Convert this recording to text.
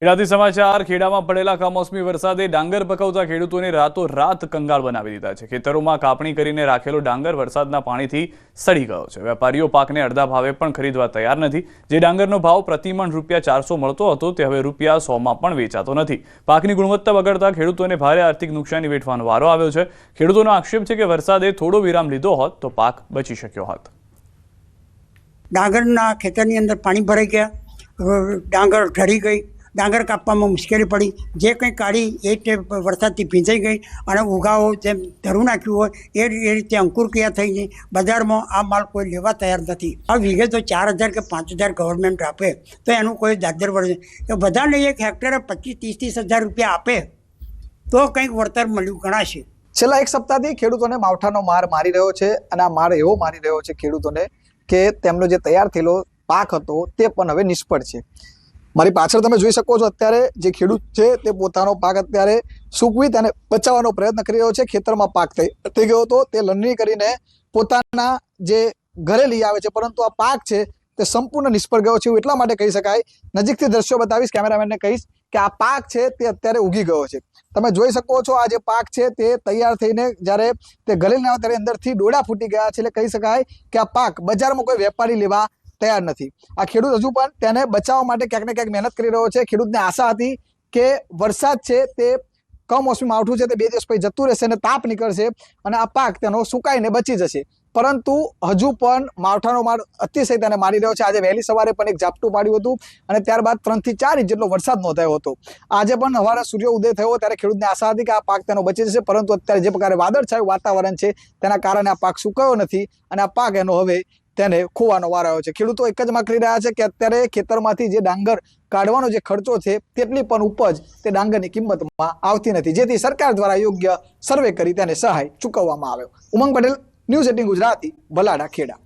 ખેડાથી સમાચાર ખેડામાં પડેલા કમોસમી વરસાદે ડાંગર પકવતા ખેડૂતોને રાતોરાત કંગાળ બનાવી દીધા છે। ખેતરોમાં કાપણી કરીને રાખેલો ડાંગર વરસાદના પાણીથી સડી ગયો છે। વેપારીઓ પાકને અડધા ભાવે પણ ખરીદવા તૈયાર નથી। જે ડાંગરનો ભાવ પ્રતિમણ ₹400 મળતો હતો તે હવે ₹100માં પણ વેચાતો નથી। પાકની ગુણવત્તા બગડતા ખેડૂતોને ભારે આર્થિક નુકસાની વેઠવાનો વારો આવ્યો છે। ખેડૂતોનો આક્ષેપ છે કે વરસાદે થોડો વિરામ લીધો હોત તો પાક બચી શક્યો હોત। ડાંગરના ખેતરની અંદર પાણી ભરાઈ ગયા, ડાંગર ઢળી ગઈ, ડાંગર કાપવામાં મુશ્કેલી પડી। જે કંઈ કાઢી એ વરસાદથી ભીંજાઈ ગઈ અને ઉગાવો જેમ ધરું નાખ્યું હોય એ રીતે અંકુરક્રિયા થઈ ગઈ। બજારમાં આ માલ કોઈ લેવા તૈયાર નથી। આ વીઘે તો 4,000 કે 5,000 ગવર્મેન્ટ આપે તો એનું કોઈ દાદર વળે એ બધાને એક હેક્ટરે 25-30 હજાર રૂપિયા આપે તો કંઈક વળતર મળ્યું ગણાશે। છેલ્લા એક સપ્તાહથી ખેડૂતોને માવઠાનો માર મારી રહ્યો છે અને આ માર એવો મારી રહ્યો છે ખેડૂતોને કે તેમનો જે તૈયાર થયેલો પાક હતો તે પણ હવે નિષ્ફળ છે। મારી પાછળ તમે જોઈ શકો છો અત્યારે જે ખેડૂત છે તે પોતાનો પાક અત્યારે સૂકવી તેને બચાવવાનો પ્રયત્ન કરી રહ્યો છે। ખેતરમાં પાક થઈ ગયો હતો તે લણણી કરીને પોતાના જે ઘરે લઈ આવે છે, પરંતુ આ પાક છે તે સંપૂર્ણ નિષ્ફળ ગયો છે એવું એટલા માટે કહી શકાય। નજીકથી દ્રશ્યો બતાવીશ, કેમેરામેનને કહીશ કે આ પાક છે તે અત્યારે ઉગી ગયો છે। તમે જોઈ શકો છો આ જે પાક છે તે તૈયાર થઈને જ્યારે તે ઘરે લઈને આવે ત્યારે અંદરથી ડોળા ફૂટી ગયા છે। એટલે કહી શકાય કે આ પાક બજારમાં કોઈ વેપારી લેવા તૈયાર નથી। આ ખેડૂત હજુ પણ તેને બચાવવા માટે ક્યાંક ને ક્યાંક મહેનત કરી રહ્યો છે। ખેડૂતને આશા હતી કે વરસાદ છે તે કમોસમી માવઠું છે તે 2 દિવસ પછી જતું રહેશે અને તાપ નીકળશે અને આ પાક તેનો સુકાઈને બચી જશે, પરંતુ હજુ પણ માવઠાનો માર અતિશય તેને મારી રહ્યો છે। આજે વહેલી સવારે પણ એક ઝાપટું પાડ્યું હતું અને ત્યારબાદ 3 થી 4 ઇંચ જેટલો વરસાદ નોંધાયો હતો। આજે પણ સવારે સૂર્ય ઉદય થયો ત્યારે ખેડૂતને આશા હતી કે આ પાક તેનો બચી જશે, પરંતુ અત્યારે જે પ્રકારે વાદળછાયું વાતાવરણ છે તેના કારણે આ પાક સુકાયો નથી અને આ પાક એનો હવે તેને ખોવાનો વાર આવ્યો છે। ખેડૂતો એક જ માંગ કરી રહ્યા છે કે અત્યારે ખેતરમાંથી જે ડાંગર કાઢવાનો જે ખર્ચો છે તેટલી પણ ઉપજ તે ડાંગરની કિંમતમાં આવતી નથી, જેથી સરકાર દ્વારા યોગ્ય સર્વે કરી તેને સહાય ચૂકવવામાં આવ્યો। ઉમંગ પટેલ, ન્યૂઝ 18 ગુજરાતી, ભલાડા, ખેડા।